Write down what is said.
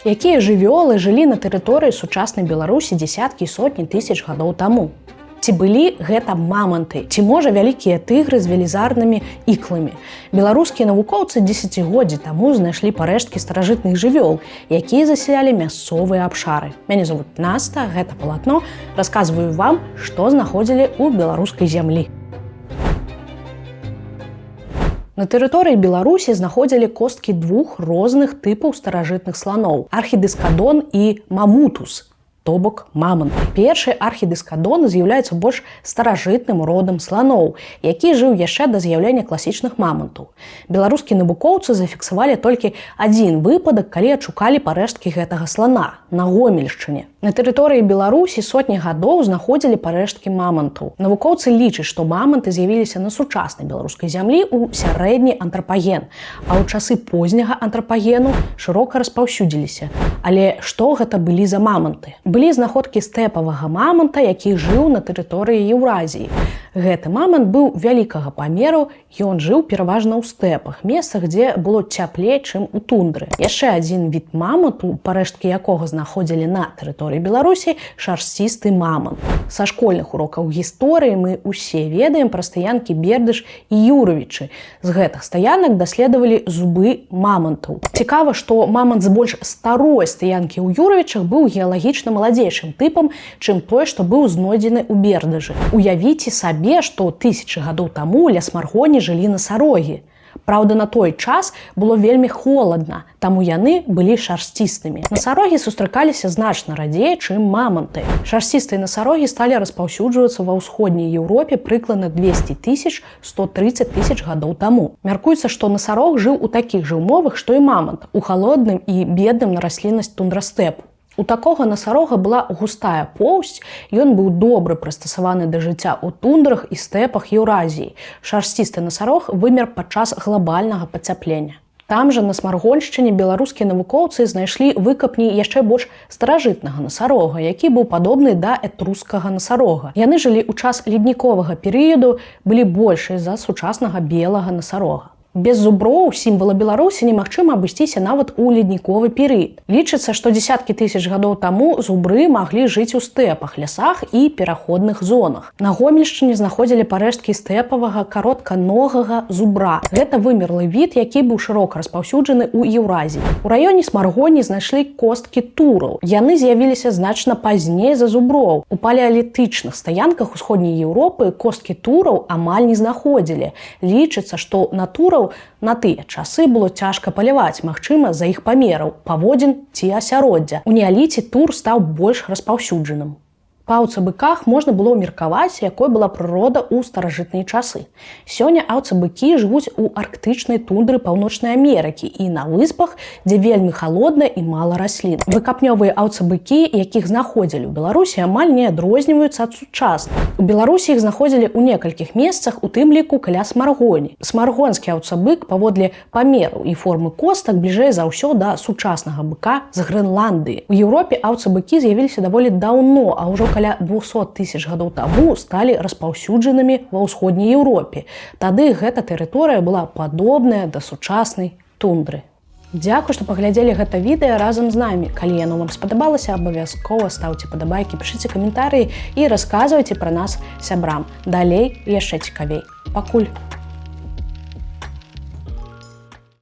Якія жывёлы жылі на тэрыторыі сучаснай Беларусі дзесяткі і сотні тысяч гадоў таму? Ці былі гэта маманты? Ці можа вялікія тыгры з велізарнымі ікламі? Беларускія навукоўцы дзесяцігоддзі таму знайшлі парэшткі старажытных жывёл, якія засялялі мясцовыя абшары. Мяне зовут Наста, гэта палатно. Расказваю вам, што знаходзілі ў беларускай зямлі. На тэрыторыі Беларусі знаходзілі косткі двух розных тыпаў старажытных сланоў – архідыскадон і мамутус, то бок мамант. Першы архідыскадон з'яўляецца больш старажытным родам сланоў, які жыў яшчэ да з'яўлення класічных мамантаў. Беларускія навукоўцы зафіксавалі толькі адзін выпадак, калі адшукалі парэшткі гэтага слана на Гомельшчыне. На тэрыторыі Беларусі сотні гадоў знаходзілі парэшткі мамантаў. Навукоўцы лічаць, што маманты з'явіліся на сучаснай беларускай зямлі ў сярэдні антрапаген, а ў часы позняга антрапагену шырока распаўсюдзіліся. Але што гэта былі за маманты? Былі знаходкі стэпавага маманта, які жыў на тэрыторыі Еўразіі. Гэты мамант быў вялікага памеру, ён жыў пераважна ў стэпах, месцах, дзе было цяплей, чым у тундры. Яшчэ адзін від маманту, парэшткі якога знаходзілі на тэрыторыі Беларусі, шарсцісты мамант. Са школьных урокаў гісторыі мы ўсе ведаем пра стаянкі Бердыш і Юравічы. З гэтых стаянак даследавалі зубы мамантаў. Цікава, што мамант з больш старой стаянкі ў Юравічах быў геалагічна маладзейшым тыпам, чым той, што быў знойдзены ў Бердыжы. Уявіце сабе, што тысячы гадоў таму ля Смаргоні жылі насарогі. Праўда, на той час было вельмі холадна, таму яны былі шарсцістымі. Насарогі сустракаліся значна радзей, чым маманты. Шарсцістыя насарогі сталі распаўсюджвацца ва ўсходняй Еўропе прыкладна 200 000 – 130 000 гадоў таму. Мяркуецца, што насарог жыў у такіх жа умовах, што і мамант, у халодным і бедным на расліннасць тундрастэпу. У такога насарога была густая поўсць, ён быў добра прыстасаваны да жыцця ў тундрах і стэпах Еўразіі. Шарсцісты насарог вымер падчас глобальнага пацяплення. Там жа на Смаргоншчыне беларускія навукоўцы знайшлі выкапні яшчэ больш старажытнага насарога, які быў падобны да этрускага насарога. Яны жылі ў час ледніковага перыяду, былі большыя за сучаснага белага насарога. Без зуброў сімвала Беларусі немагчыма абысціся нават у ледніковы перыяд. Лічыцца, што дзесяткі тысяч гадоў таму зубры маглі жыць у стэпах, лясах і пераходных зонах. На Гомельшчыне знаходзілі парэшткі стэпавага каротканогага зубра. Гэта вымерлы від, які быў шырока распаўсюджаны ў Еўразіі. У раёне Смаргоні знайшлі косткі тураў. Яны з'явіліся значна пазней за зуброў. У палеалітычных стаянках усходняй Еўропы косткі тураў амаль не знаходзілі. Лічыцца, што на тураў на тыя часы было цяжка паляваць, магчыма, з-за іх памераў, паводзін ці асяроддзя. У неаліце тур стаў больш распаўсюджаным. Па аўцабыках можна было меркаваць, якой была прырода ў старажытныя часы. Сёння аўцабыкі жывуць у арктычнай тундры Паўночнай Амерыкі і на выспах, дзе вельмі халодна і мала раслін. Выкапнёвыя аўцабыкі, якіх знаходзілі ў Беларусі, амаль не адрозніваюцца ад сучасных. У Беларусі іх знаходзілі ў некалькіх месцах, у тым ліку каля Смаргоні. Смаргонскі аўцабык паводле памераў і формы костак бліжэй за ўсё да сучаснага быка з Грэнландыі. У Еўропе аўцабыкі з'явіліся даволі даўно, а ўжо каля 200 000 гадоў таму сталі распаўсюджанымі ва ўсходняй Еўропе. Тады гэта тэрыторыя была падобная да сучаснай тундры. Дзякуй, што паглядзелі гэта відэа разам з намі. Калі яно вам спадабалася, абавязкова стаўце падабайкі, пішыце каментарыі і расказвайце пра нас сябрам. Далей яшчэ цікавей. Пакуль!